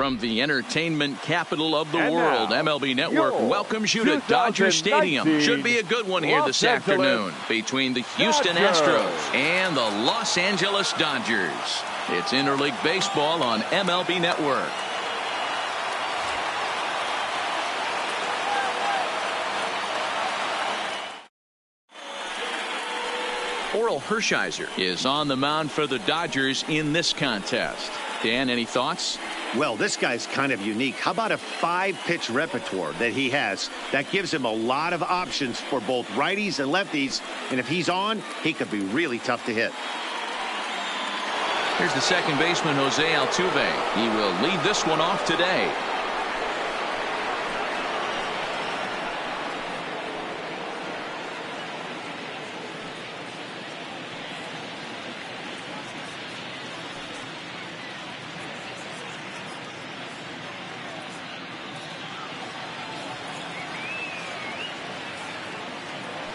From the entertainment capital of the world, MLB Network welcomes you to Dodger Stadium. Should be a good one here this afternoon between the Houston Astros and the Los Angeles Dodgers. It's interleague baseball on MLB Network. Orel Hershiser is on the mound for the Dodgers in this contest. Dan, any thoughts? Well, this guy's kind of unique. How about a 5-pitch repertoire that he has that gives him a lot of options for both righties and lefties, and if he's on, he could be really tough to hit. Here's the second baseman, Jose Altuve. He will lead this one off today.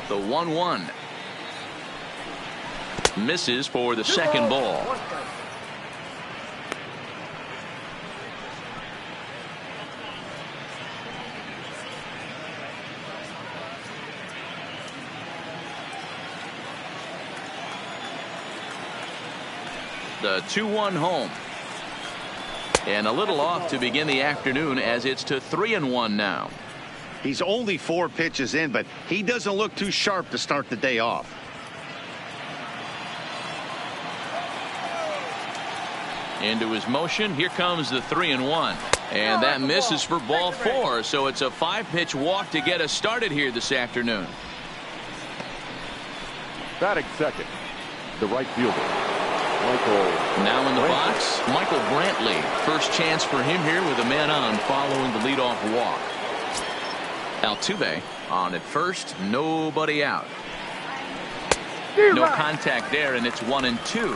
The 1-1 misses for the second ball. The 2-1 home. And a little off to begin the afternoon as it's to 3-1 now. He's only 4 pitches in, but he doesn't look too sharp to start the day off. Into his motion. Here comes the 3-1. And that misses for ball 4. So it's a 5-pitch walk to get us started here this afternoon. Batting second, the right fielder, Michael. Now in the box, Michael Brantley. First chance for him here with a man on following the leadoff walk. Altuve on at first, nobody out. No contact there, and it's 1-2.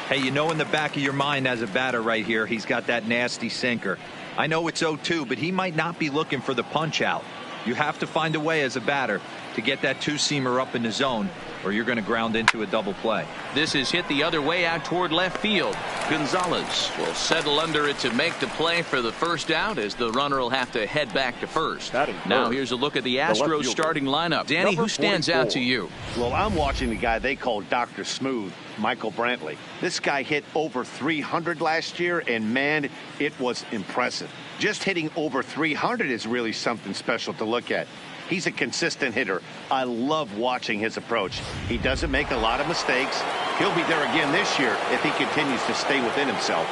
Hey, you know in the back of your mind as a batter right here, he's got that nasty sinker. I know it's 0-2, but he might not be looking for the punch out. You have to find a way as a batter to get that 2-seamer up in the zone, or you're going to ground into a double play. This is hit the other way out toward left field. Gonzalez will settle under it to make the play for the first out, as the runner will have to head back to first. Now here's a look at the Astros starting lineup. Danny, who stands out to you? Well, I'm watching the guy they call Dr. Smooth, Michael Brantley. This guy hit over 300 last year, and man, it was impressive. Just hitting over 300 is really something special to look at. He's a consistent hitter. I love watching his approach. He doesn't make a lot of mistakes. He'll be there again this year if he continues to stay within himself.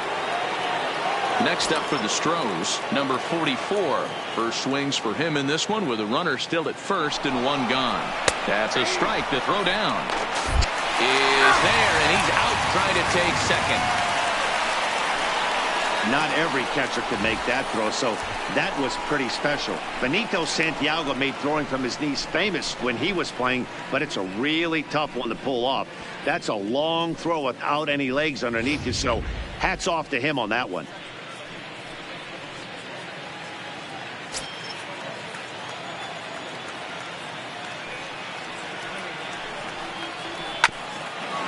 Next up for the Astros, number 44. First swings for him in this one with a runner still at first and one gone. That's a strike. The throw down is there, and he's out trying to take second. Not every catcher could make that throw, so that was pretty special. Benito Santiago made throwing from his knees famous when he was playing, but it's a really tough one to pull off. That's a long throw without any legs underneath you, so hats off to him on that one.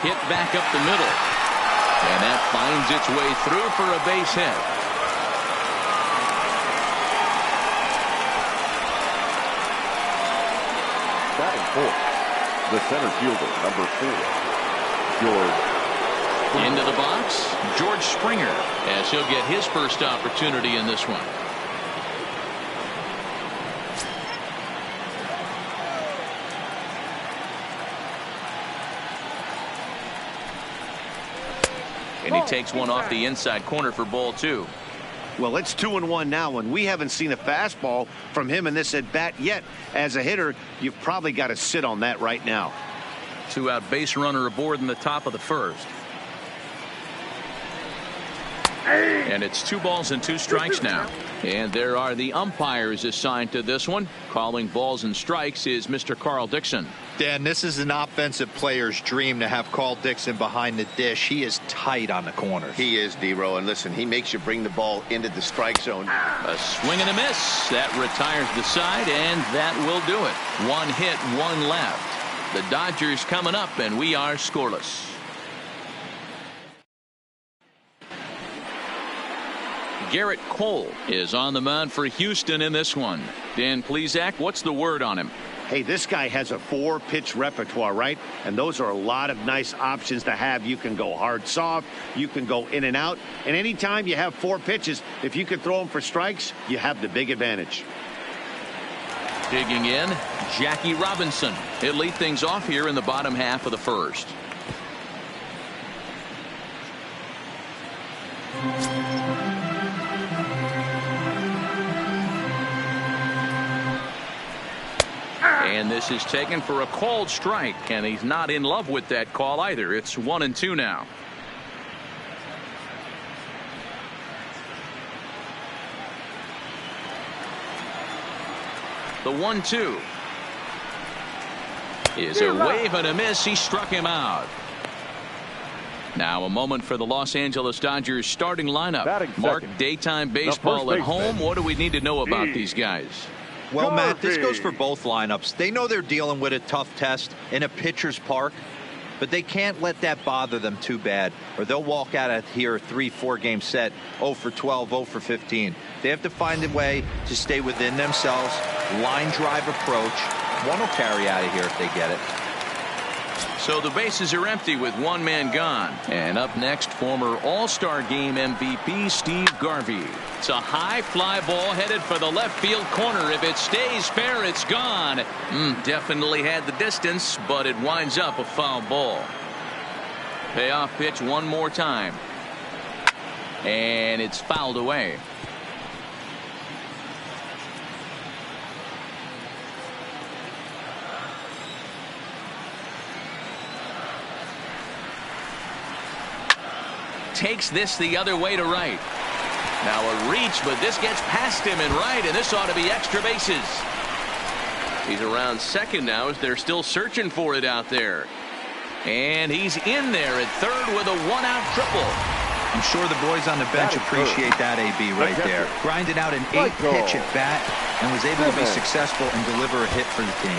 Hit back up the middle. And that finds its way through for a base hit. Batting fourth, the center fielder, number 4, George. Into the box, George Springer, as he'll get his first opportunity in this one. And he takes one off the inside corner for ball 2. Well, it's 2-1 now, and we haven't seen a fastball from him in this at bat yet. As a hitter, you've probably got to sit on that right now. 2-out base runner aboard in the top of the first. And it's 2 balls and 2 strikes now. And there are the umpires assigned to this one. Calling balls and strikes is Mr. Carl Dixon. Dan, this is an offensive player's dream to have Carl Dixon behind the dish. He is tight on the corners. He is, D-Row, and listen, he makes you bring the ball into the strike zone. A swing and a miss. That retires the side, and that will do it. 1 hit, 1 left. The Dodgers coming up, and we are scoreless. Garrett Cole is on the mound for Houston in this one. Dan Plesac, what's the word on him? Hey, this guy has a 4-pitch repertoire, right? And those are a lot of nice options to have. You can go hard, soft. You can go in and out. And anytime you have 4 pitches, if you can throw them for strikes, you have the big advantage. Digging in, Jackie Robinson. He'll lead things off here in the bottom half of the first. And this is taken for a called strike, and he's not in love with that call either. It's 1-2 now. The 1-2 is a wave and a miss. He struck him out. Now a moment for the Los Angeles Dodgers starting lineup. Mark, daytime baseball at home. What do we need to know about these guys? Well, Matt, this goes for both lineups. They know they're dealing with a tough test in a pitcher's park, but they can't let that bother them too bad, or they'll walk out of here a 3-4 game set, 0 for 12, 0 for 15. They have to find a way to stay within themselves, line drive approach. One will carry out of here if they get it. So the bases are empty with one man gone. And up next, former All-Star Game MVP Steve Garvey. It's a high fly ball headed for the left field corner. If it stays fair, it's gone. Definitely had the distance, but it winds up a foul ball. Payoff pitch one more time. And it's fouled away. Takes this the other way to right. Now a reach, but this gets past him and right, and this ought to be extra bases. He's around second now as they're still searching for it out there. And he's in there at third with a one-out triple. I'm sure the boys on the bench appreciate that, AB, right there. Grinded out an 8-pitch at bat and was able to be successful and deliver a hit for the team.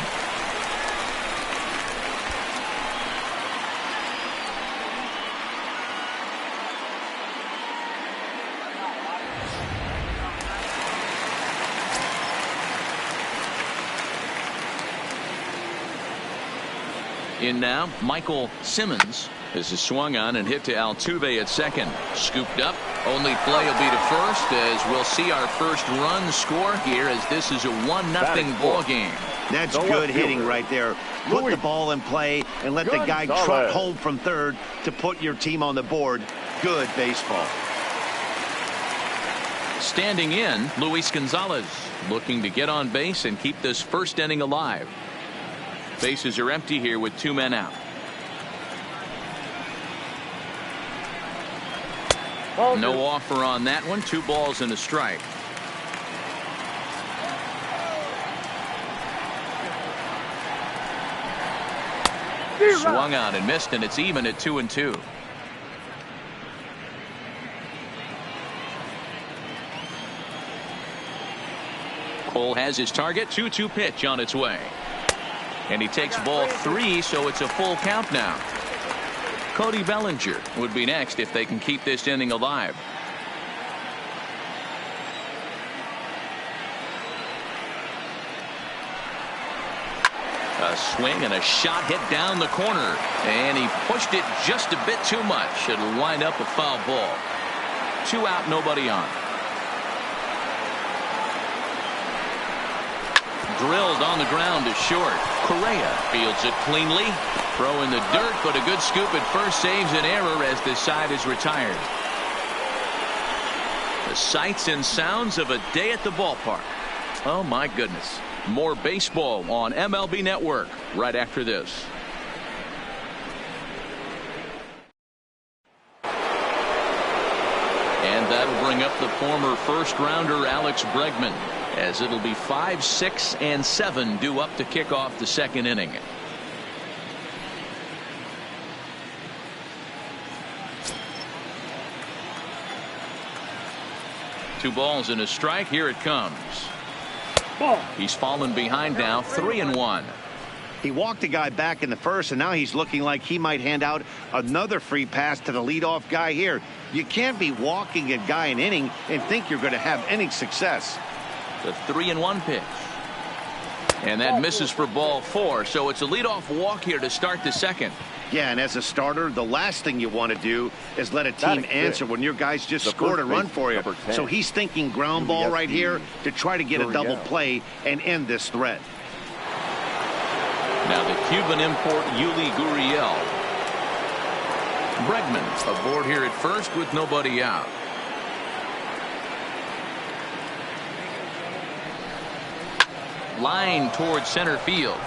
In now, Michael Simmons. This is swung on and hit to Altuve at second. Scooped up. Only play will be to first as we'll see our first run score here as this is a 1-0 ball game. That's good hitting right there. Put the ball in play and let the guy trot home from third to put your team on the board. Good baseball. Standing in, Luis Gonzalez looking to get on base and keep this first inning alive. Bases are empty here with 2 men out. No offer on that one. 2 balls and a strike. Swung on and missed, and it's even at 2-2. Cole has his target. 2-2 pitch on its way. And he takes ball 3, so it's a full count now. Cody Bellinger would be next if they can keep this inning alive. A swing and a shot hit down the corner. And he pushed it just a bit too much. It'll wind up a foul ball. 2 out, nobody on. Drilled on the ground to short. Correa fields it cleanly. Throw in the dirt, but a good scoop at first saves an error as this side is retired. The sights and sounds of a day at the ballpark. Oh my goodness. More baseball on MLB Network right after this. And that'll bring up the former first rounder Alex Bregman, as it'll be 5, 6, and 7 due up to kick off the second inning. Two balls and a strike. Here it comes. He's fallen behind now, 3-1. He walked a guy back in the first, and now he's looking like he might hand out another free pass to the leadoff guy here. You can't be walking a guy an inning and think you're going to have any success. The 3-1 pitch. And that misses for ball 4, so it's a leadoff walk here to start the second. Yeah, and as a starter, the last thing you want to do is let a team answer when your guys just scored a run for you. So he's thinking ground ball right here to try to get a double play and end this threat. Now the Cuban import Yuli Gurriel. Bregman aboard here at first with nobody out. Line towards center field.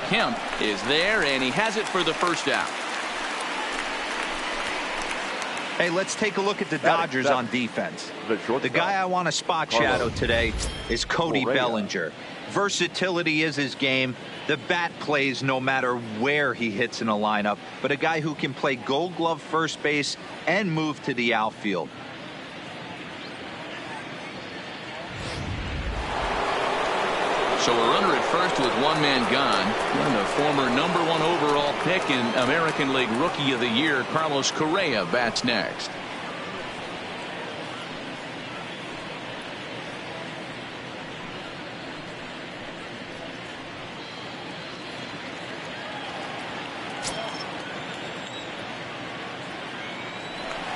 Kemp is there, and he has it for the first out. Hey, let's take a look at the Dodgers on defense. The guy I want to spot shadow today is Cody Bellinger. Versatility is his game. The bat plays no matter where he hits in a lineup, but a guy who can play Gold Glove first base and move to the outfield. So a runner at first with one man gone. And the former #1 overall pick in American League Rookie of the Year, Carlos Correa, bats next.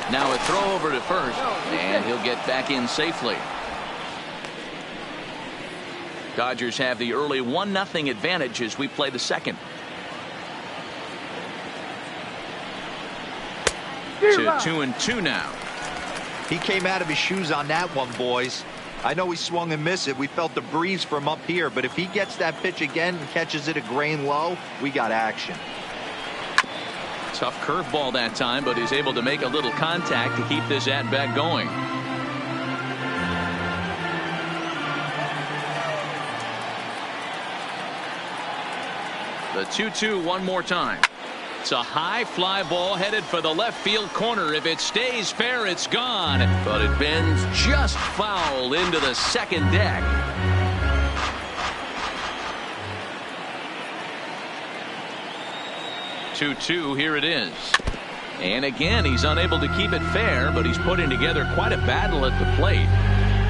Now a throw over to first, and he'll get back in safely. Dodgers have the early 1-0 advantage as we play the second. To 2-2 now. He came out of his shoes on that one, boys. I know he swung and missed it. We felt the breeze from up here, but if he gets that pitch again and catches it a grain low, we got action. Tough curveball that time, but he's able to make a little contact to keep this at-bat going. The 2-2 one more time. It's a high fly ball headed for the left field corner. If it stays fair, it's gone. But it bends just foul into the second deck. Two-two, here it is. And again, he's unable to keep it fair, but he's putting together quite a battle at the plate.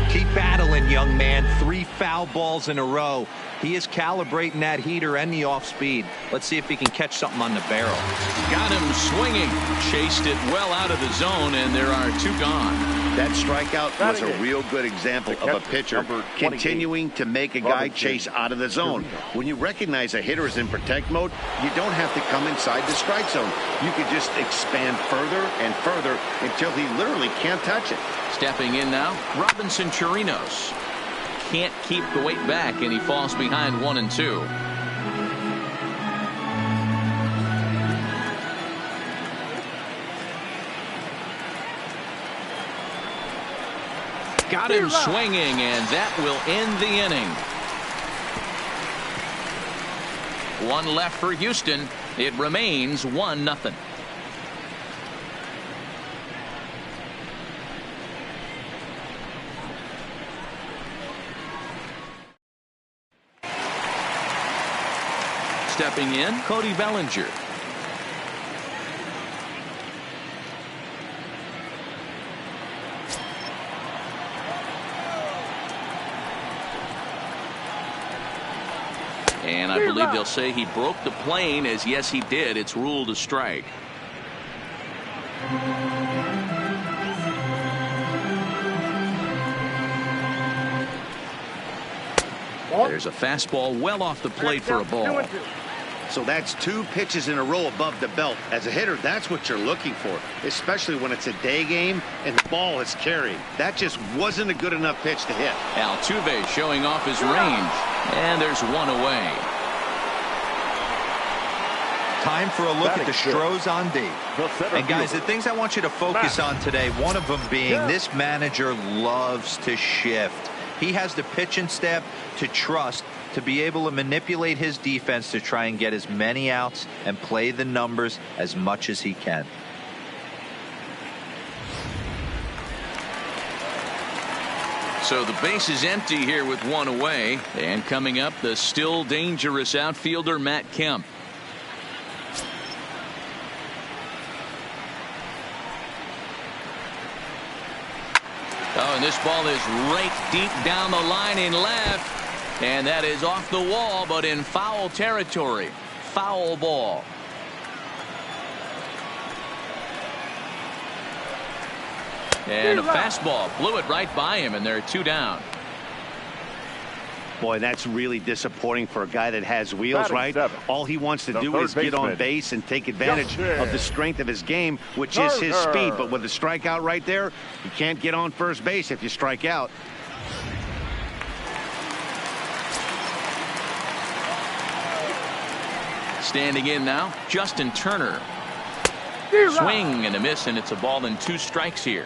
Keep battling, young man. 3 foul balls in a row. He is calibrating that heater and the off speed. Let's see if he can catch something on the barrel. Got him swinging. Chased it well out of the zone, and there are 2 gone. That strikeout was a real good example of a pitcher continuing to make a guy chase out of the zone. When you recognize a hitter is in protect mode, you don't have to come inside the strike zone. You could just expand further and further until he literally can't touch it. Stepping in now, Robinson Chirinos. Can't keep the weight back, and he falls behind 1-2. Got him swinging, and that will end the inning. 1 left for Houston. It remains 1-0. Stepping in, Cody Bellinger. And I believe they'll say he broke the plane, as yes he did. It's ruled a strike. There's a fastball well off the plate for a ball. So that's 2 pitches in a row above the belt. As a hitter, that's what you're looking for, especially when it's a day game and the ball is carried. That just wasn't a good enough pitch to hit. Altuve showing off his range, and there's 1 away. Time for a look at the Astros on D. And guys, the things I want you to focus on today, one of them being this manager loves to shift. He has the pitching staff to trust to be able to manipulate his defense to try and get as many outs and play the numbers as much as he can. So the base is empty here with one away. And coming up, the still dangerous outfielder Matt Kemp. Oh, and this ball is right deep down the line in left. And that is off the wall, but in foul territory. Foul ball. And a fastball blew it right by him, and they're 2 down. Boy, that's really disappointing for a guy that has wheels, right? All he wants to do is get on base and take advantage of the strength of his game, which is his speed. But with the strikeout right there, you can't get on first base if you strike out. Standing in now, Justin Turner. Swing and a miss, and it's a ball and 2 strikes here.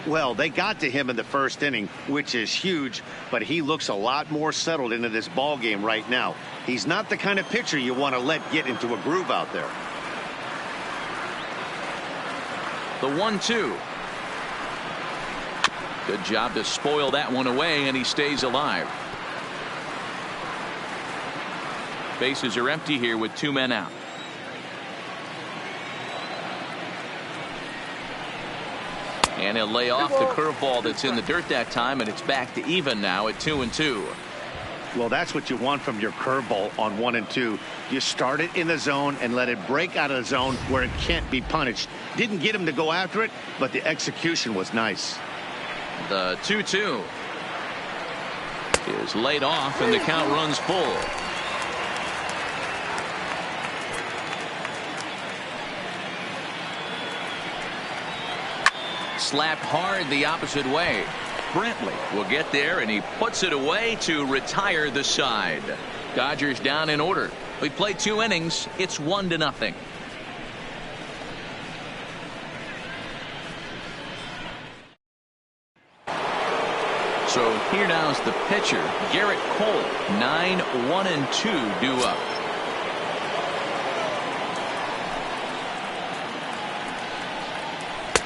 Well, they got to him in the first inning, which is huge, but he looks a lot more settled into this ball game right now. He's not the kind of pitcher you want to let get into a groove out there. The 1-2. Good job to spoil that one away, and he stays alive. Bases are empty here with 2 men out. And he'll lay off the curveball that's in the dirt that time, and it's back to even now at 2-2. Well, that's what you want from your curveball on 1 and 2. You start it in the zone and let it break out of the zone where it can't be punished. Didn't get him to go after it, but the execution was nice. The 2-2 is laid off, and the count runs full. Slapped hard the opposite way. Brantley will get there, and he puts it away to retire the side. Dodgers down in order. We played 2 innings. It's 1-0. So here now's the pitcher, Garrett Cole. 9-1-2 due up.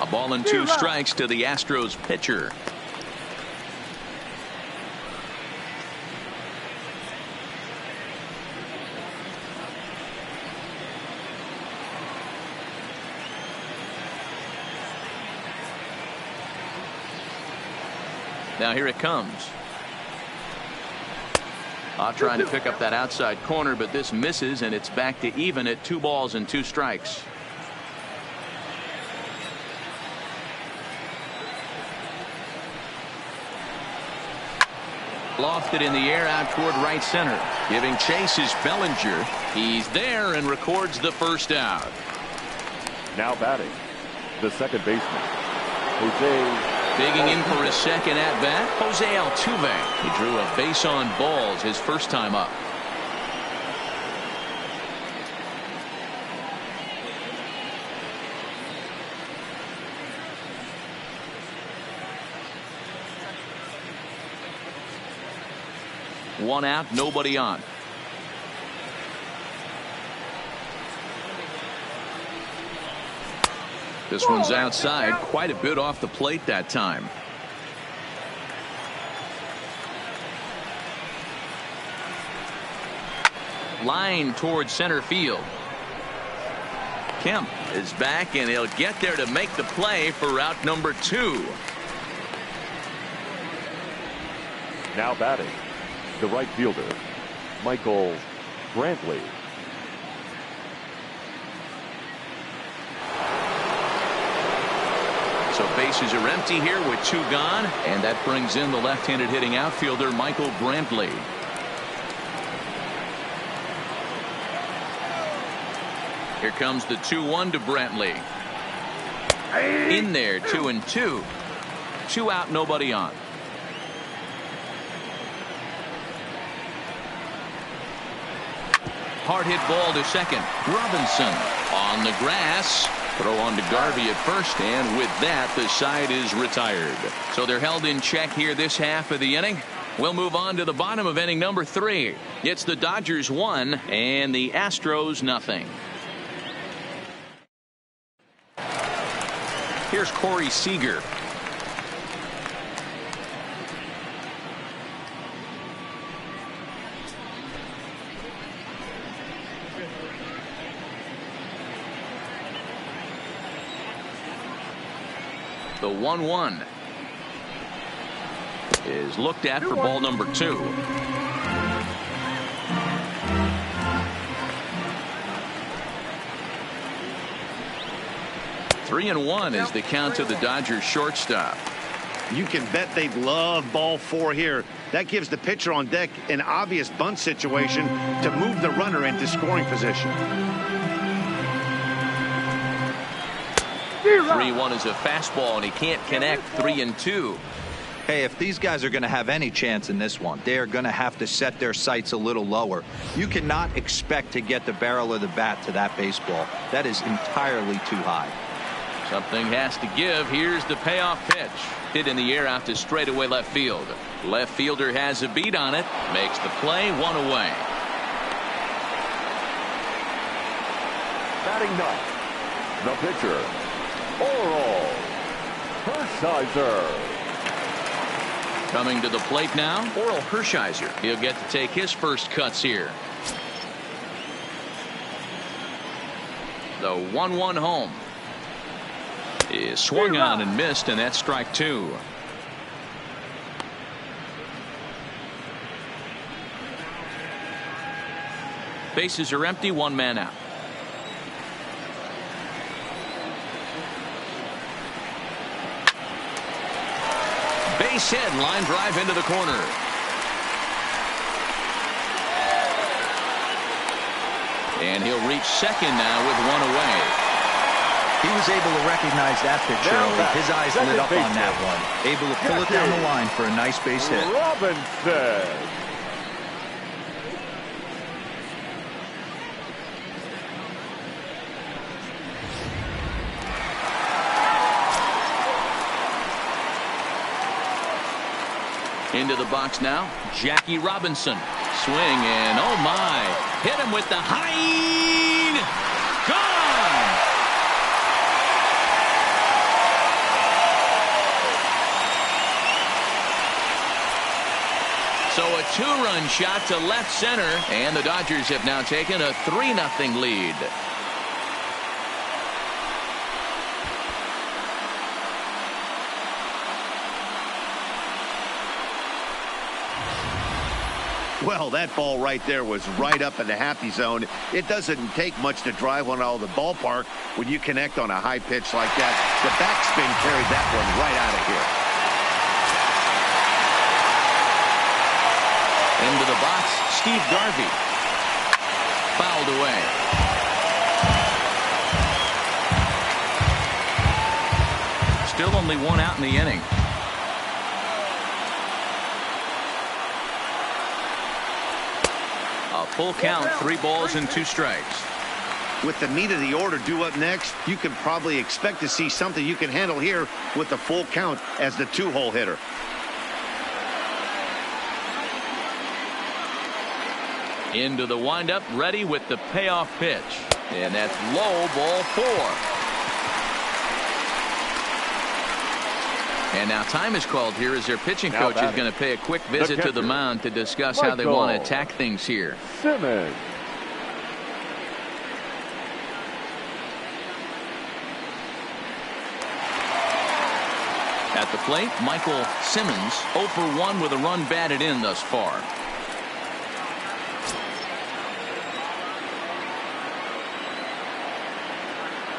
A ball and 2 strikes to the Astros pitcher. Now here it comes. Trying to pick up that outside corner, but this misses, and it's back to even at 2 balls and 2 strikes. Lofted in the air out toward right center. Giving chase is Bellinger. He's there and records the first out. Now batting, the second baseman, Jose. Digging in for his second at bat, Jose Altuve. He drew a base on balls his first time up. One out, nobody on. This one's outside, quite a bit off the plate that time. Line towards center field. Kemp is back, and he'll get there to make the play for route number 2. Now batting, the right fielder, Michael Brantley. So bases are empty here with 2 gone, and that brings in the left-handed hitting outfielder Michael Brantley. Here comes the 2-1 to Brantley. In there, 2-2. 2 out, nobody on. Hard hit ball to second. Robinson on the grass. Throw on to Garvey at first, and with that, the side is retired. So they're held in check here this half of the inning. We'll move on to the bottom of inning number 3. It's the Dodgers 1 and the Astros nothing. Here's Corey Seager. The 1-1 is looked at for ball number 2. Three and 1 is the count to the Dodgers shortstop. You can bet they'd love ball 4 here. That gives the pitcher on deck an obvious bunt situation to move the runner into scoring position. 3-1 is a fastball, and he can't connect. 3-2. Hey, if these guys are going to have any chance in this one, they are going to have to set their sights a little lower. You cannot expect to get the barrel of the bat to that baseball. That is entirely too high. Something has to give. Here's the payoff pitch. Hit in the air out to straightaway left field. Left fielder has a beat on it. Makes the play. 1 away. Batting ninth, the pitcher, Oral Hershiser. Coming to the plate now, Oral Hershiser. He'll get to take his first cuts here. The 1-1 home is swung on and missed, and that's strike 2. Bases are empty, 1 man out. Base hit, line drive into the corner. And he'll reach second now with 1 away. He was able to recognize that pitch early. His eyes lit up on that one. Able to pull it down the line for a nice base hit. Robinson. Into the box now, Jackie Robinson. Swing and oh my, hit him with the high. Gone. So a 2-run shot to left center, and the Dodgers have now taken a 3-0 lead. Well, that ball right there was right up in the happy zone. It doesn't take much to drive one out of the ballpark when you connect on a high pitch like that. The backspin carried that one right out of here. Into the box, Steve Garvey. Fouled away. Still only 1 out in the inning. A full count, 3 balls and 2 strikes. With the meat of the order due up next, you can probably expect to see something you can handle here with the full count as the 2-hole hitter. Into the windup, ready with the payoff pitch. And that's low, ball 4. And now time is called here as their pitching coach is going to pay a quick visit to the mound to discuss how they want to attack things here. Simmons. At the plate, Michael Simmons 0 for 1 with a run batted in thus far.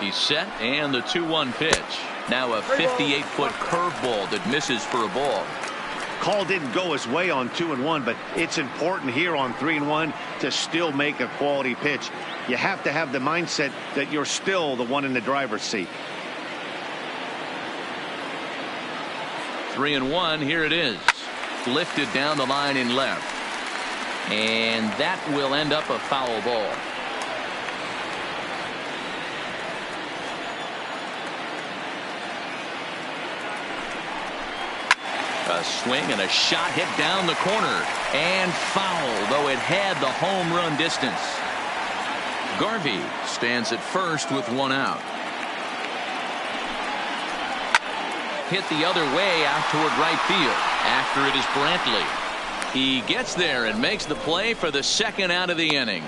He's set, and the 2-1 pitch. Now a 58-foot curveball that misses for a ball. Call didn't go his way on 2-1, but it's important here on 3-1 to still make a quality pitch. You have to have the mindset that you're still the one in the driver's seat. 3-1, here it is. Lifted down the line in left. And that will end up a foul ball. A swing and a shot hit down the corner and foul, though it had the home run distance. Garvey stands at first with 1 out. Hit the other way out toward right field. After it is Brantley. He gets there and makes the play for the 2nd out of the inning.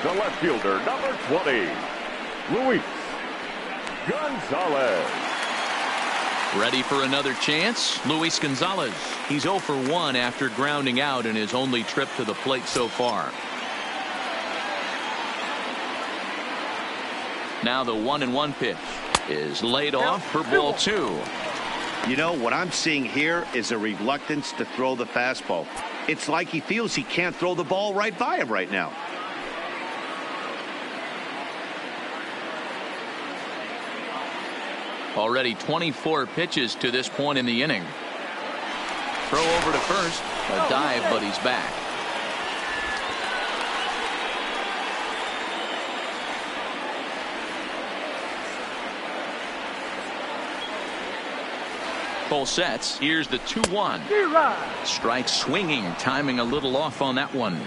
The left fielder, number 20. Luis Gonzalez. Ready for another chance? Luis Gonzalez. He's 0 for 1 after grounding out in his only trip to the plate so far. Now the 1-1 pitch is laid off for ball 2. You know, what I'm seeing here is a reluctance to throw the fastball. It's like he feels he can't throw the ball right by him right now. Already 24 pitches to this point in the inning. Throw over to first. A dive, but he's back. Full sets. Here's the 2-1. Strike swinging, timing a little off on that one.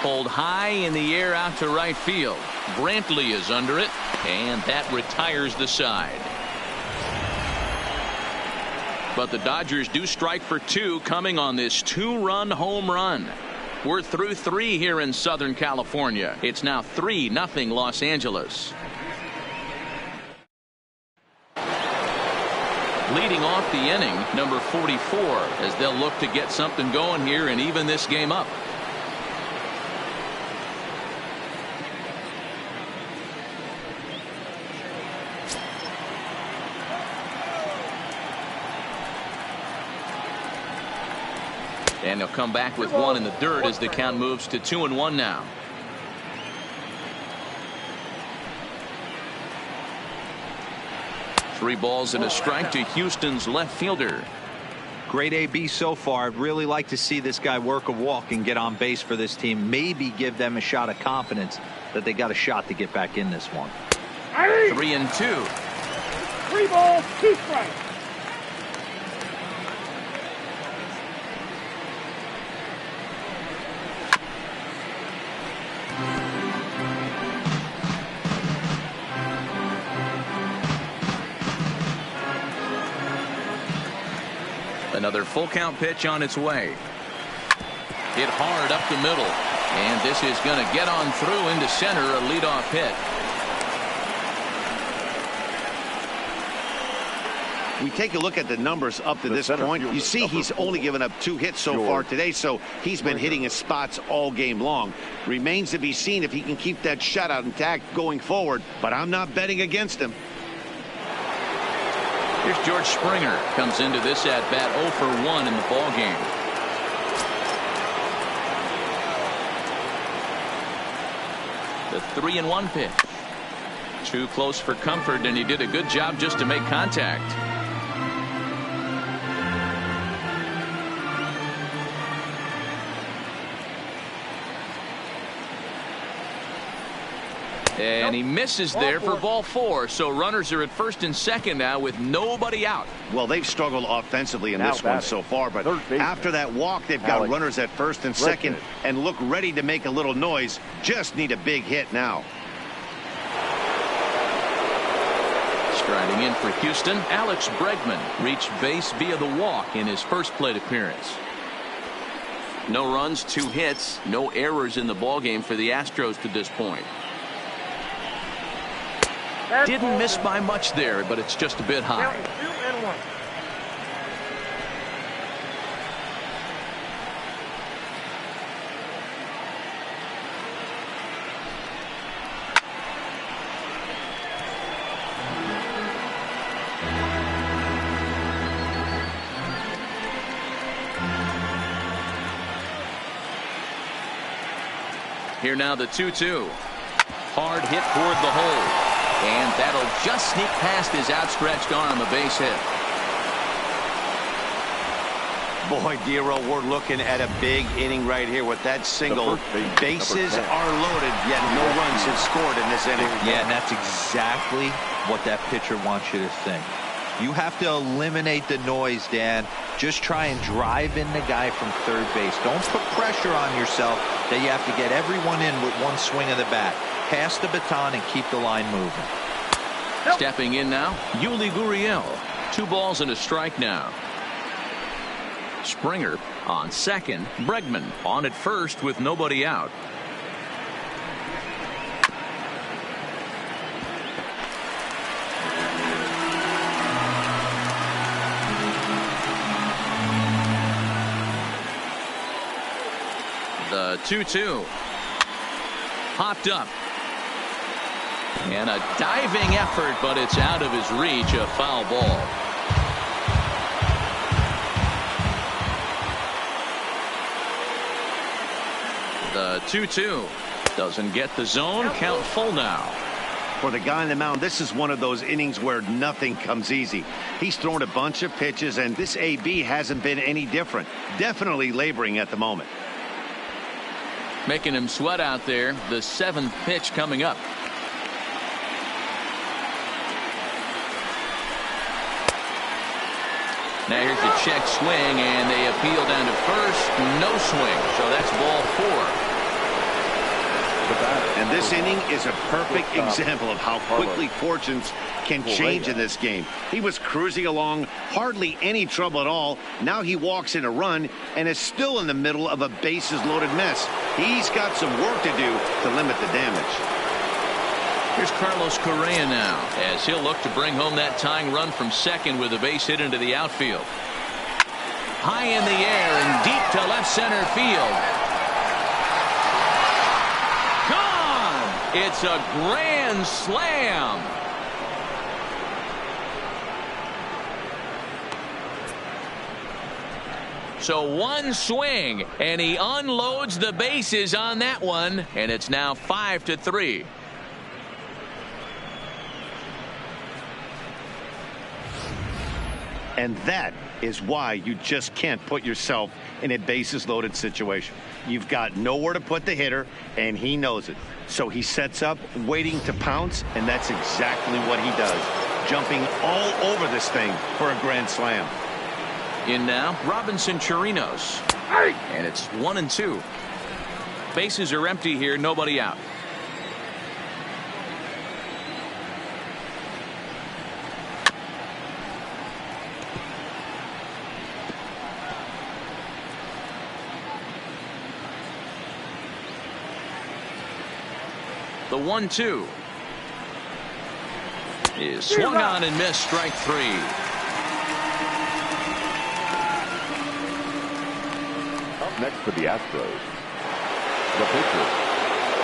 Pulled high in the air out to right field. Brantley is under it, and that retires the side. But the Dodgers do strike for 2 coming on this 2-run home run. We're through 3 here in Southern California. It's now 3-0 Los Angeles. Leading off the inning, number 44, as they'll look to get something going here and even this game up. And they'll come back with 1 in the dirt as the count moves to 2-1 now. Three balls and a strike to Houston's left fielder. Great AB so far. I'd really like to see this guy work a walk and get on base for this team. Maybe give them a shot of confidence that they got a shot to get back in this one. 3-2. 3 balls, 2 strikes. Another full count pitch on its way. Hit hard up the middle. And this is going to get on through into center, a leadoff hit. We take a look at the numbers up to this point. You see he's only given up 2 hits so far today, so he's been hitting his spots all game long. Remains to be seen if he can keep that shutout intact going forward, but I'm not betting against him. Here's George Springer. Comes into this at bat 0 for 1 in the ball game. The 3-1 pitch. Too close for comfort, and he did a good job just to make contact. And he misses there for ball 4. So runners are at first and second now with nobody out. Well, they've struggled offensively in this one so far, but after that walk, they've got runners at first and second and look ready to make a little noise. Just need a big hit now. Striding in for Houston, Alex Bregman reached base via the walk in his first plate appearance. No runs, 2 hits, no errors in the ballgame for the Astros to this point. Didn't miss by much there, but it's just a bit high. Here now the 2-2. Hard hit toward the hole. And that'll just sneak past his outstretched arm, a base hit. Boy, Dero, we're looking at a big inning right here with that single. Bases are loaded, yet no runs have scored in this inning. Yeah, and that's exactly what that pitcher wants you to think. You have to eliminate the noise, Dan. Just try and drive in the guy from third base. Don't put pressure on yourself that you have to get everyone in with one swing of the bat. Pass the baton and keep the line moving. Stepping in now, Yuli Gurriel. 2 balls and a strike now. Springer on second. Bregman on at first with nobody out. The 2-2. Hopped up. And a diving effort, but it's out of his reach. A foul ball. The 2-2 doesn't get the zone. Count full now. For the guy on the mound, this is one of those innings where nothing comes easy. He's thrown a bunch of pitches, and this AB hasn't been any different. Definitely laboring at the moment. Making him sweat out there. The 7th pitch coming up. Now here's the check swing, and they appeal down to first. No swing, so that's ball 4. And this inning is a perfect example of how quickly fortunes can change in this game. He was cruising along, hardly any trouble at all. Now he walks in a run and is still in the middle of a bases-loaded mess. He's got some work to do to limit the damage. Here's Carlos Correa now, as he'll look to bring home that tying run from second with a base hit into the outfield. High in the air and deep to left center field. It's a grand slam. So one swing, and he unloads the bases on that one, and it's now 5-3. And that is why you just can't put yourself in a bases-loaded situation. You've got nowhere to put the hitter, and he knows it. So he sets up, waiting to pounce, and that's exactly what he does. Jumping all over this thing for a grand slam. In now, Robinson Chirinos. And it's 1-2. Bases are empty here, nobody out. The 1-2 is swung on and missed. Strike 3. Up next for the Astros, the pitcher,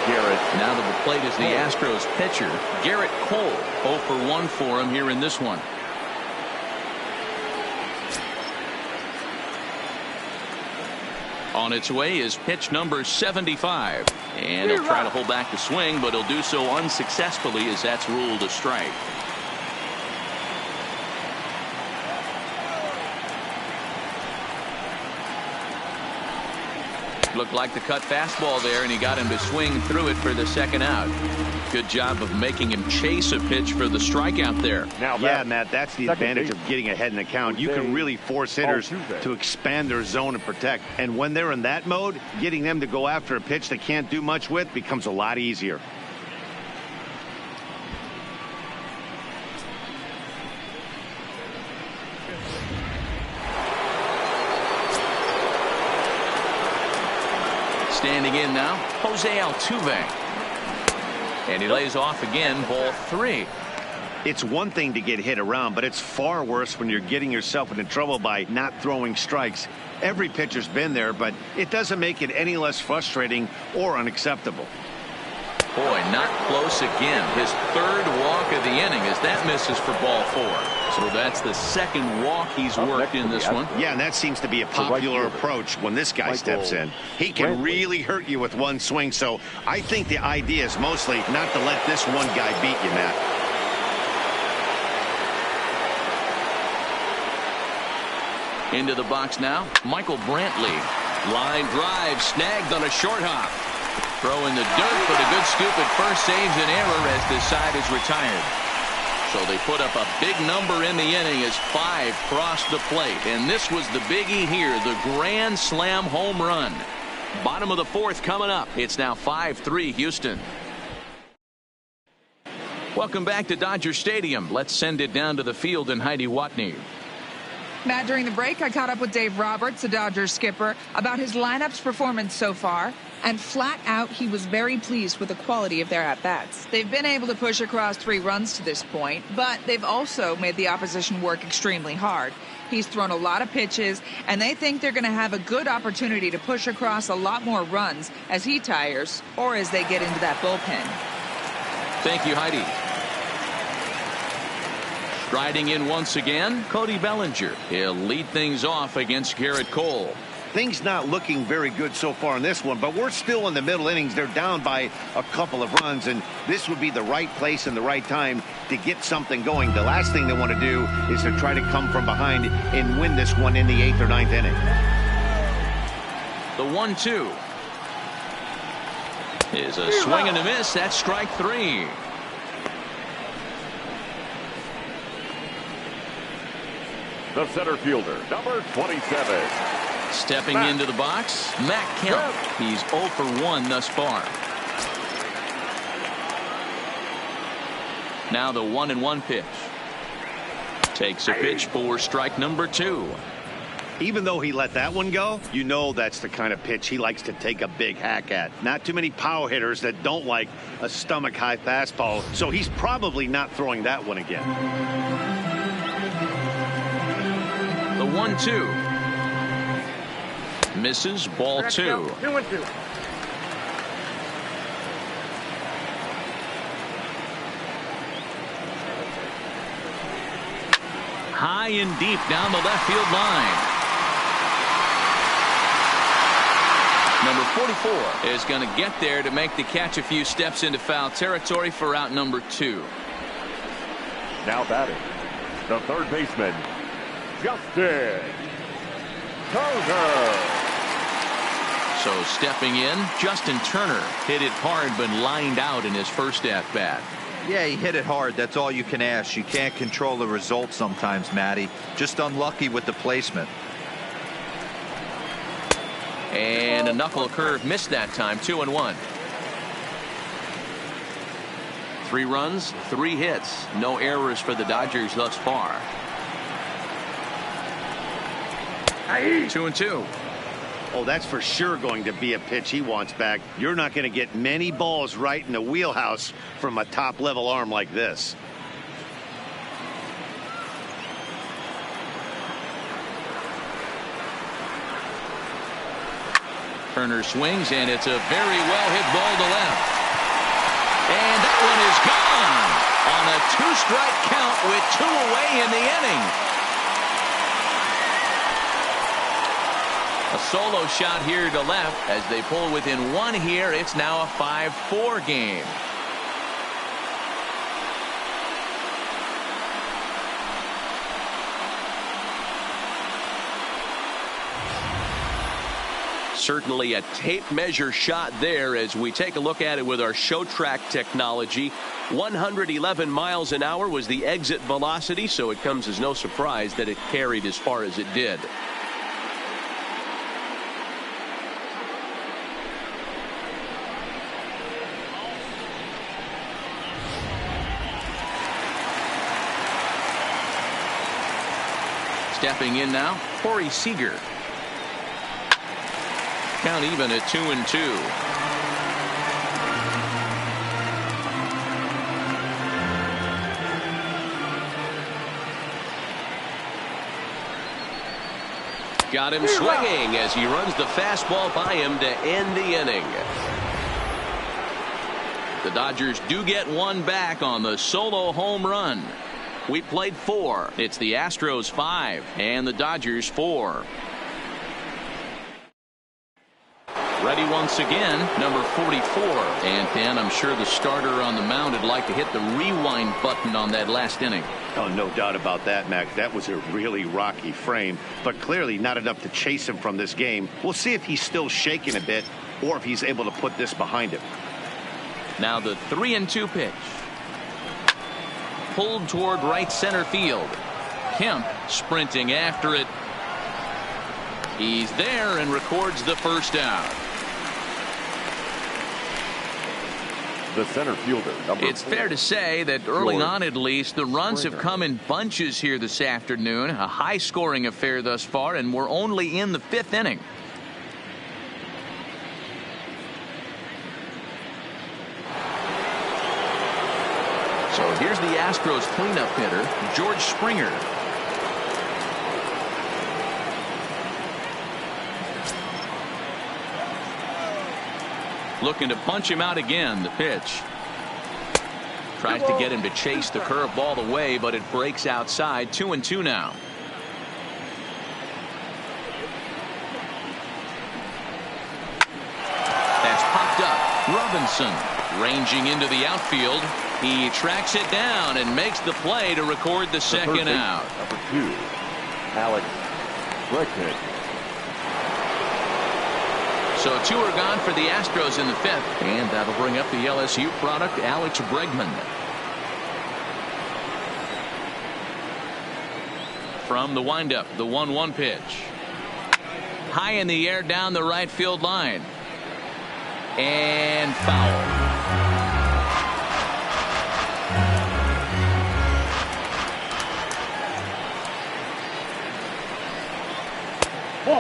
Garrett. Now to the plate is the Astros pitcher, Garrett Cole. 0 for 1 for him here in this one. On its way is pitch number 75. And he'll try to hold back the swing, but he'll do so unsuccessfully as that's ruled a strike. Looked like the cut fastball there, and he got him to swing through it for the second out. Good job of making him chase a pitch for the strikeout there. Now, yeah, Matt, that's the advantage of getting ahead in the count. You can really force hitters to expand their zone and protect. And when they're in that mode, getting them to go after a pitch they can't do much with becomes a lot easier. Standing in now, Jose Altuve. And he lays off again, ball 3. It's one thing to get hit around, but it's far worse when you're getting yourself into trouble by not throwing strikes. Every pitcher's been there, but it doesn't make it any less frustrating or unacceptable. Boy, not close again. His 3rd walk of the inning as that misses for ball 4. So that's the 2nd walk he's worked in this one. Yeah, and that seems to be a popular approach when this guy steps in. He can really hurt you with one swing, so I think the idea is mostly not to let this one guy beat you, Matt. Into the box now, Michael Brantley. Line drive snagged on a short hop. Throw in the dirt, but a good scoop at first saves an error as this side is retired. So they put up a big number in the inning as 5 crossed the plate. And this was the biggie here, the grand slam home run. Bottom of the 4th coming up. It's now 5-3 Houston. Welcome back to Dodger Stadium. Let's send it down to the field in Heidi Watney. Matt, during the break, I caught up with Dave Roberts, the Dodgers skipper, about his lineup's performance so far. And flat out, he was very pleased with the quality of their at-bats. They've been able to push across 3 runs to this point, but they've also made the opposition work extremely hard. He's thrown a lot of pitches, and they think they're going to have a good opportunity to push across a lot more runs as he tires or as they get into that bullpen. Thank you, Heidi. Striding in once again, Cody Bellinger. He'll lead things off against Garrett Cole. Things not looking very good so far in this one, but we're still in the middle innings. They're down by a couple of runs, and this would be the right place and the right time to get something going. The last thing they want to do is to try to come from behind and win this one in the 8th or 9th inning. The 1-2 is a swing and a miss. That's strike 3. The center fielder, number 27. Stepping into the box, Matt Kemp. He's 0 for 1 thus far. Now the 1-1 pitch. Takes a pitch for strike number 2. Even though he let that one go, you know that's the kind of pitch he likes to take a big hack at. Not too many power hitters that don't like a stomach-high fastball, so he's probably not throwing that one again. The 1-2. Misses, ball 2. 2-2. High and deep down the left field line. Number 44 is going to get there to make the catch a few steps into foul territory for out number 2. Now batting, the third baseman, Justin Turner. So stepping in, Justin Turner hit it hard but lined out in his first at-bat. Yeah, he hit it hard. That's all you can ask. You can't control the result sometimes, Matty. Just unlucky with the placement. And a knuckle curve missed that time. 2-1. 3 runs, 3 hits. No errors for the Dodgers thus far. 2-2. Oh, that's for sure going to be a pitch he wants back. You're not going to get many balls right in the wheelhouse from a top-level arm like this. Turner swings, and it's a very well-hit ball to left. And that one is gone on a 2-strike count with 2 away in the inning. A solo shot here to left as they pull within 1 here. It's now a 5-4 game. Certainly a tape measure shot there as we take a look at it with our show track technology. 111 miles an hour was the exit velocity, so it comes as no surprise that it carried as far as it did. Stepping in now, Corey Seager. Count even at 2-2. Got him swinging as he runs the fastball by him to end the inning. The Dodgers do get 1 back on the solo home run. We played 4. It's the Astros 5 and the Dodgers 4. Ready once again, number 44. And Dan, I'm sure the starter on the mound would like to hit the rewind button on that last inning. Oh, no doubt about that, Mac. That was a really rocky frame, but clearly not enough to chase him from this game. We'll see if he's still shaking a bit or if he's able to put this behind him. Now the 3-2 pitch. Pulled toward right center field. Kemp sprinting after it. He's there and records the first out. The center fielder, It's fair to say that early on, at least, the runs have come in bunches here this afternoon. A high-scoring affair thus far, and we're only in the 5th inning. So here's the Astros cleanup hitter, George Springer. Looking to punch him out again. The pitch. Tries to get him to chase the curveball away, but it breaks outside. 2-2 now. That's popped up. Robinson ranging into the outfield. He tracks it down and makes the play to record the second out. Number 2, Alex Bregman. So 2 are gone for the Astros in the 5th, and that'll bring up the LSU product, Alex Bregman. From the windup, the 1-1 pitch. High in the air down the right field line. And foul.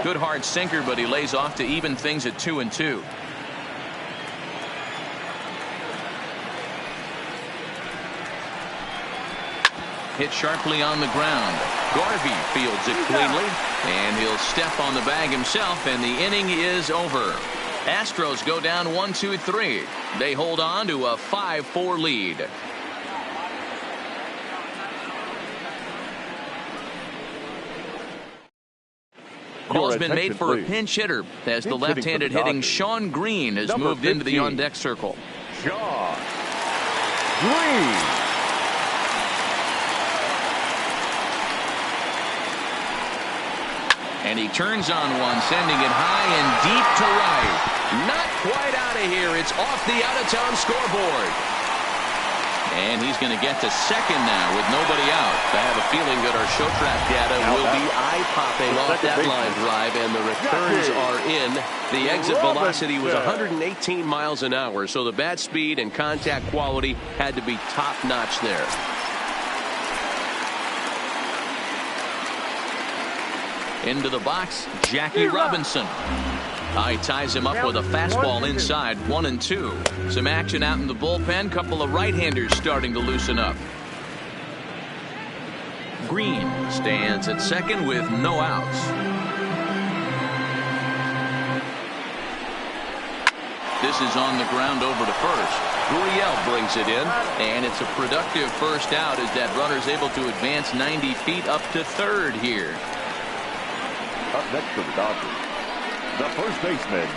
Good hard sinker, but he lays off to even things at 2-2. Hit sharply on the ground. Garvey fields it cleanly, and he'll step on the bag himself, and the inning is over. Astros go down 1-2-3. They hold on to a 5-4 lead. Call's been made for a pinch hitter as the left-handed hitting Shawn Green has moved into the on-deck circle. Shawn Green. And he turns on one, sending it high and deep to right. Not quite out of here. It's off the out-of-town scoreboard. And he's going to get to second now with nobody out. I have a feeling that our show track data will be eye-popping off that line drive, and the returns are in. The exit velocity was 118 miles an hour, so the bat speed and contact quality had to be top-notch there. Into the box, Jackie Robinson. He ties him up with a fastball inside. 1-2. Some action out in the bullpen. Couple of right-handers starting to loosen up. Green stands at second with no outs. This is on the ground over to first. Gurriel brings it in, and it's a productive first out as that runner's able to advance 90 feet up to third here. Up next for the Dodgers, the first baseman,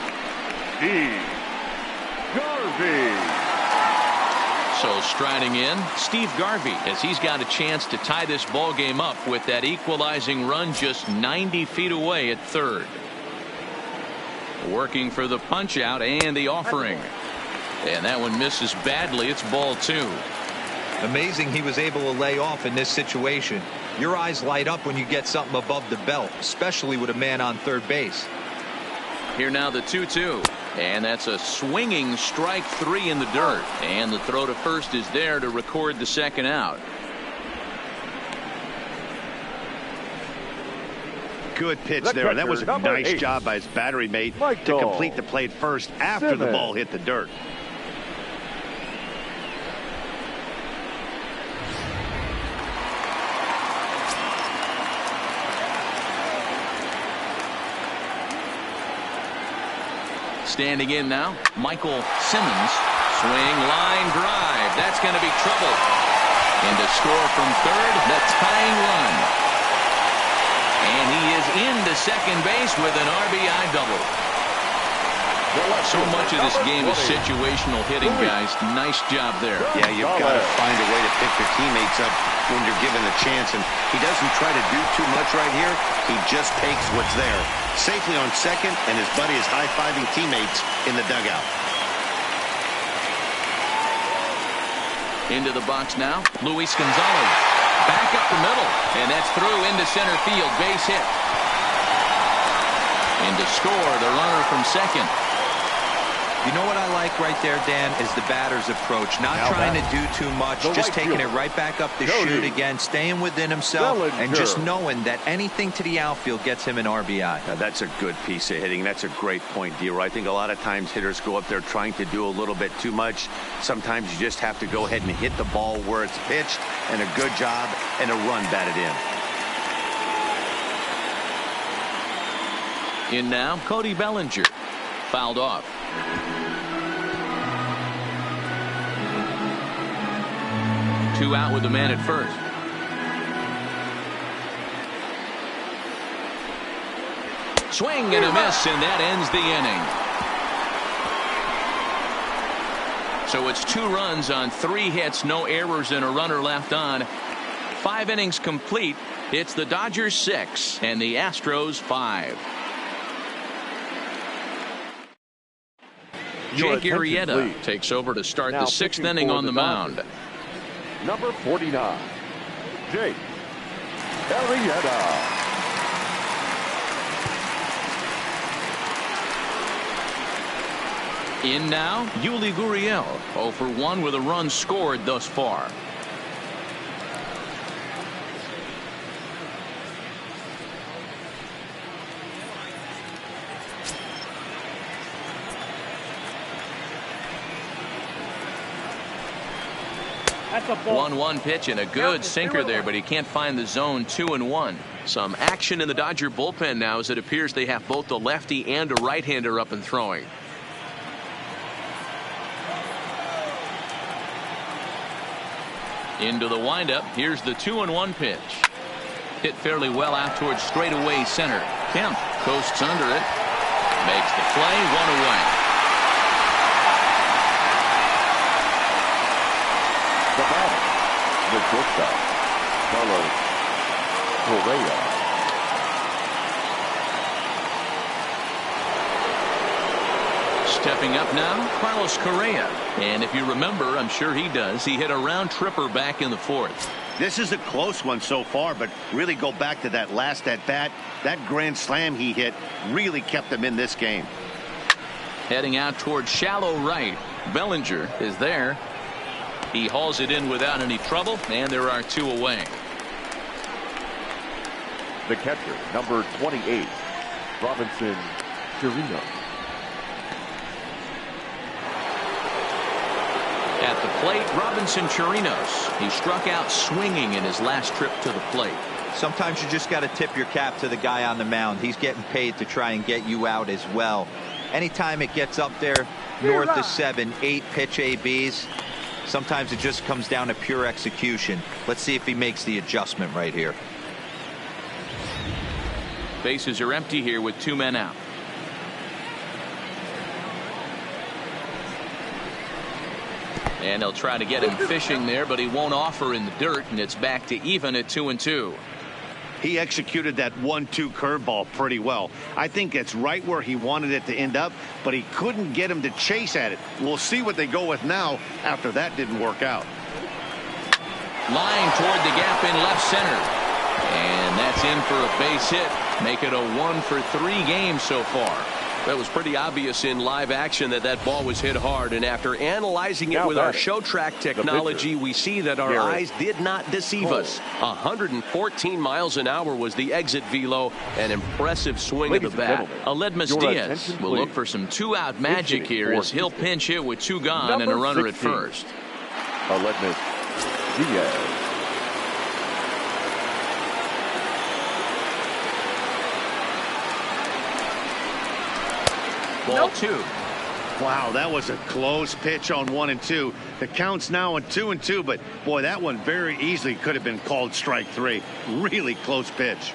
Garvey. So striding in, Steve Garvey, as he's got a chance to tie this ball game up with that equalizing run just 90 feet away at third. Working for the punch out and the offering. And that one misses badly. It's ball 2. Amazing he was able to lay off in this situation. Your eyes light up when you get something above the belt, especially with a man on third base. Here now the 2-2. And that's a swinging strike 3 in the dirt. And the throw to first is there to record the second out. Good pitch there. That was a nice job by his battery mate to complete the play at first after the ball hit the dirt. Standing in now, Michael Simmons. Swing, line drive. That's going to be trouble. And to score from third, the tying run. And he is into second base with an RBI double. So much of this game is situational hitting, guys. Nice job there. Yeah, you've got to find a way to pick your teammates up when you're given the chance. And he doesn't try to do too much right here. He just takes what's there. Safely on second, and his buddy is high-fiving teammates in the dugout. Into the box now, Luis Gonzalez. Back up the middle, and that's through into center field. Base hit. And to score, the runner from second. You know what I like right there, Dan, is the batter's approach. Not trying to do too much, just taking it right back up the chute again, staying within himself, and just knowing that anything to the outfield gets him an RBI. Now, that's a good piece of hitting. That's a great point, D-Roy. I think a lot of times hitters go up there trying to do a little bit too much. Sometimes you just have to go ahead and hit the ball where it's pitched, and a good job, and a run batted in. In now, Cody Bellinger. Fouled off. Two out with the man at first. Swing and a miss, and that ends the inning. So it's 2 runs on 3 hits, no errors, and a runner left on. 5 innings complete. It's the Dodgers 6 and the Astros 5. Jake Arrieta takes over to start the 6th inning on the mound. Number 49, Jake Arrieta. In now, Yuli Gurriel, 0 for 1 with a run scored thus far. That's a ball. 1-1 pitch and a good sinker there, but he can't find the zone. 2-1. Some action in the Dodger bullpen now, as it appears they have both a lefty and a right-hander up and throwing. Into the windup. Here's the 2-1 pitch. Hit fairly well out towards straightaway center. Kemp coasts under it. Makes the play. 1 away. The batter, the shortstop, Carlos Correa. Stepping up now, Carlos Correa. And if you remember, I'm sure he does, he hit a round tripper back in the 4th. This is a close one so far, but really go back to that last at bat. That grand slam he hit really kept him in this game. Heading out towards shallow right. Bellinger is there. He hauls it in without any trouble, and there are 2 away. The catcher, number 28, Robinson Chirinos. At the plate, Robinson Chirinos. He struck out swinging in his last trip to the plate. Sometimes you just got to tip your cap to the guy on the mound. He's getting paid to try and get you out as well. Anytime it gets up there north of 7, 8 pitch ABs, sometimes it just comes down to pure execution. Let's see if he makes the adjustment right here. Bases are empty here with 2 men out. And they'll try to get him fishing there, but he won't offer in the dirt, and it's back to even at 2-2. He executed that 1-2 curveball pretty well. I think it's right where he wanted it to end up, but he couldn't get him to chase at it. We'll see what they go with now after that didn't work out. Line toward the gap in left center. And that's in for a base hit. Make it a 1 for 3 games so far. That was pretty obvious in live action that ball was hit hard, and after analyzing it with our show track technology, we see that our eyes did not deceive us. 114 miles an hour was the exit velo. An impressive swing of the bat. Aledmus Diaz will look for some 2-out magic here as he'll pinch hit with 2 gone and a runner at first. Aledmus Diaz. Ball 2. Wow, that was a close pitch on 1 and 2. The count's now on 2 and 2, but boy, that one very easily could have been called strike 3. Really close pitch.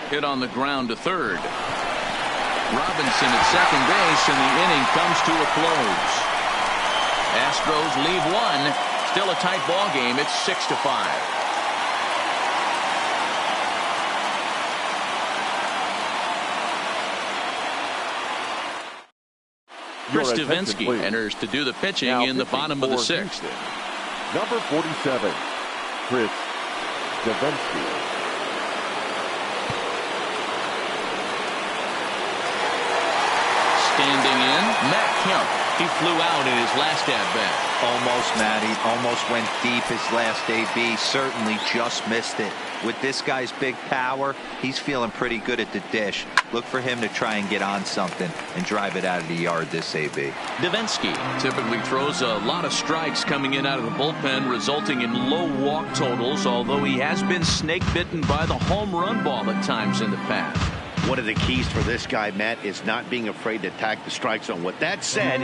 Hit on the ground to third. Robinson at second base, and the inning comes to a close. Astros leave 1. Still a tight ball game. It's 6-5. Chris Davinsky enters to do the pitching now in the bottom of the 6th. Number 47, Chris Davinsky. Standing in, Matt Kemp. He flew out in his last at-bat. Almost, Matty. Almost went deep his last AB. Certainly just missed it. With this guy's big power, he's feeling pretty good at the dish. Look for him to try and get on something and drive it out of the yard this AB. Davinsky typically throws a lot of strikes coming in out of the bullpen, resulting in low walk totals, although he has been snake bitten by the home run ball at times in the past. One of the keys for this guy, Matt, is not being afraid to attack the strike zone. With that said,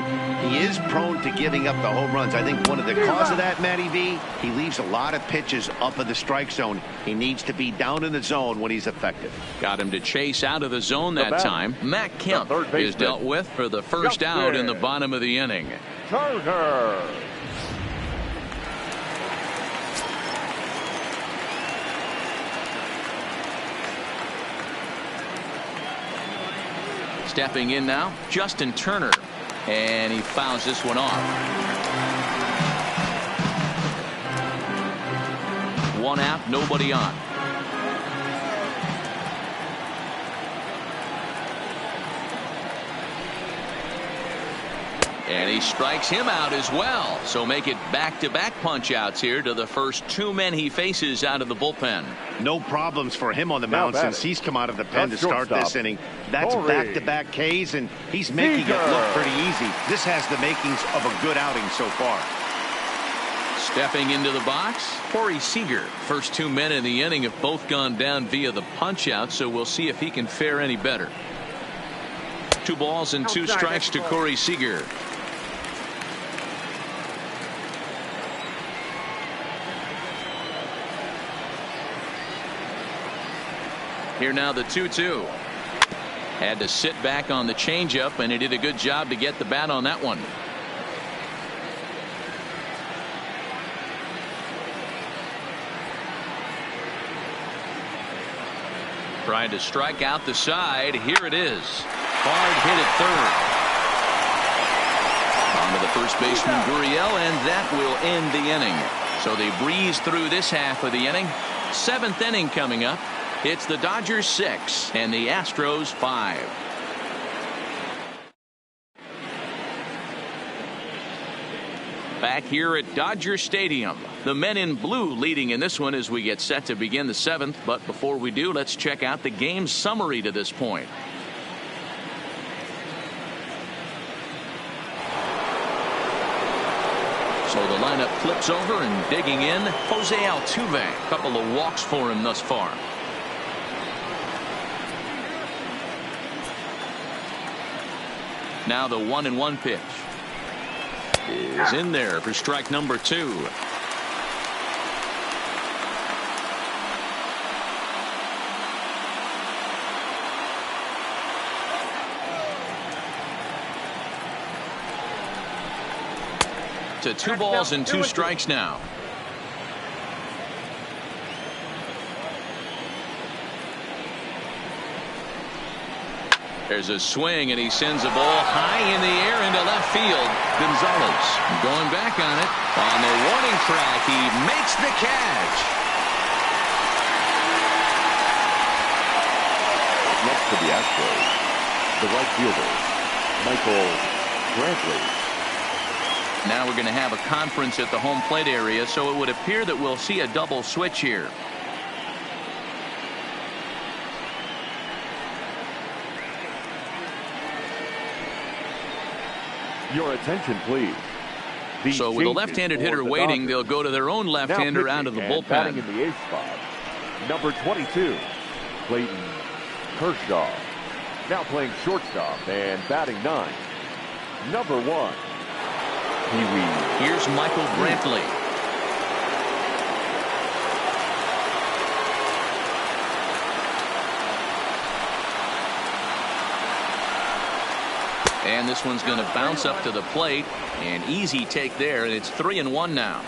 he is prone to giving up the home runs. I think one of the cause of that, Matty V, he leaves a lot of pitches up in the strike zone. He needs to be down in the zone when he's effective. Got him to chase out of the zone that time. Matt Kemp is dealt with for the first out in the bottom of the inning. Turner. Stepping in now, Justin Turner, and he fouls this one off. One out, nobody on. And he strikes him out as well. So make it back-to-back punch-outs here to the first two men he faces out of the bullpen. No problems for him on the mound since he's come out of the pen to start this inning. That's back-to-back Ks, and he's making it look pretty easy. This has the makings of a good outing so far. Stepping into the box, Corey Seager. First two men in the inning have both gone down via the punch-out, so we'll see if he can fare any better. 2 balls and 2 strikes to Corey Seager. Here now the 2-2. Had to sit back on the changeup, and he did a good job to get the bat on that one. Trying to strike out the side. Here it is. Hard hit at third. On to the first baseman, Gurriel, and that will end the inning. So they breeze through this half of the inning. 7th inning coming up. It's the Dodgers 6 and the Astros 5. Back here at Dodger Stadium, the men in blue leading in this one as we get set to begin the 7th. But before we do, let's check out the game summary to this point. So the lineup flips over, and digging in, Jose Altuve. A couple of walks for him thus far. Now the 1-1 pitch is in there for strike number 2. To 2 balls and 2 strikes now. There's a swing, and he sends a ball high in the air into left field. Gonzalez going back on it. On the warning track, he makes the catch. Next to the Astros, the right fielder, Michael Brantley. Now we're going to have a conference at the home plate area, so it would appear that we'll see a double switch here. Your attention, please. So with a left-handed hitter waiting, they'll go to their own left-hander out of the bullpen. Batting in the 8th spot, number 22, Clayton Kershaw. Now playing shortstop and batting 9, number 1, Pee-wee. Here's Michael Brantley. And this one's going to bounce up to the plate. An easy take there, and it's 3-1 now.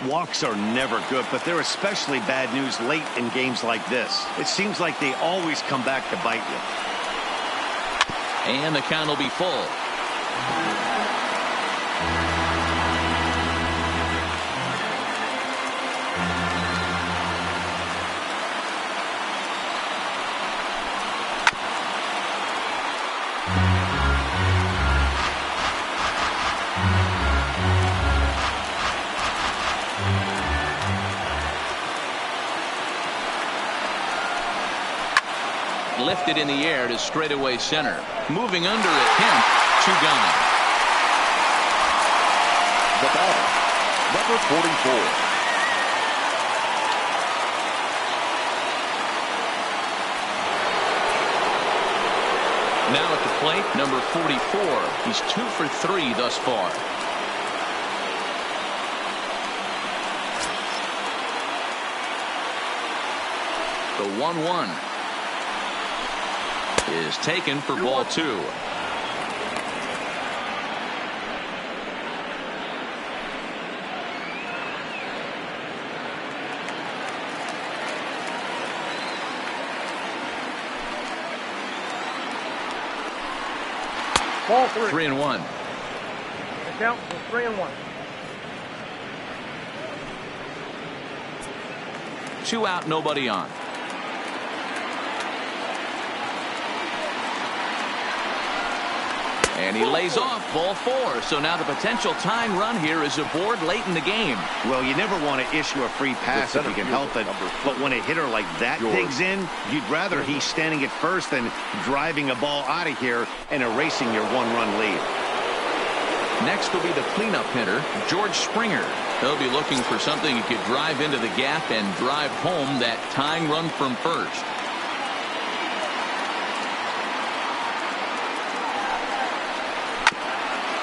Walks are never good, but they're especially bad news late in games like this. It seems like they always come back to bite you. And the count will be full. Lifted in the air to straightaway center. Moving under at Kemp. 2 gone. The batter, number 44. Now at the plate, number 44. He's 2 for 3 thus far. The 1-1 is taken for ball 2. Ball 3-1. The count was 3-1. 2 out, nobody on. And he lays off ball 4. So now the potential tying run here is aboard late in the game. Well, you never want to issue a free pass if you can help it. But when a hitter like that digs in, you'd rather he's standing at first than driving a ball out of here and erasing your 1-run lead. Next will be the cleanup hitter, George Springer. He'll be looking for something he could drive into the gap and drive home that tying run from first.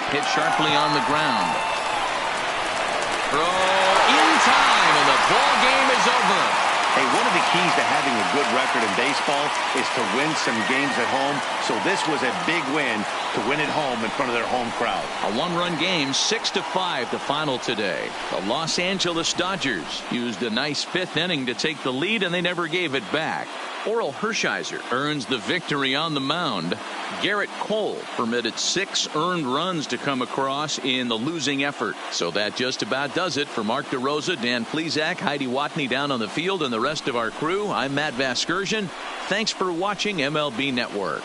Hit sharply on the ground. Throw in time, and the ball game is over. Hey, one of the keys to having a good record in baseball is to win some games at home. So this was a big win to win at home in front of their home crowd. A 1-run game, 6-5 the final today. The Los Angeles Dodgers used a nice 5th inning to take the lead, and they never gave it back. Orel Hershiser earns the victory on the mound. Garrett Cole permitted 6 earned runs to come across in the losing effort. So that just about does it for Mark DeRosa, Dan Plesac, Heidi Watney down on the field, and the rest of our crew. I'm Matt Vasgersian. Thanks for watching MLB Network.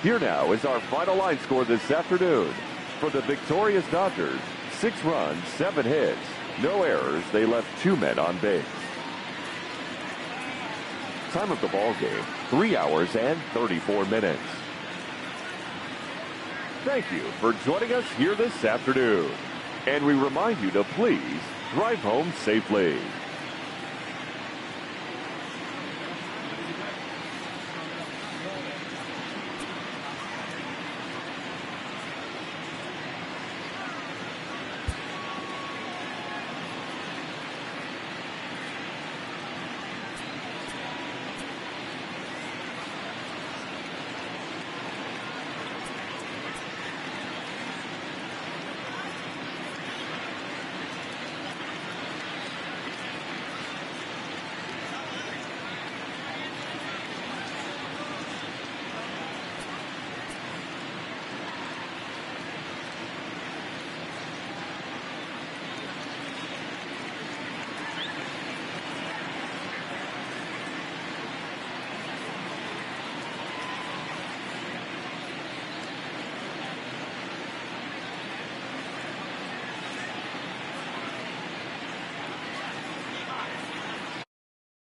Here now is our final line score this afternoon. For the victorious Dodgers, 6 runs, 7 hits, no errors. They left 2 men on base. Time of the ball game, 3 hours and 34 minutes. Thank you for joining us here this afternoon. And we remind you to please drive home safely.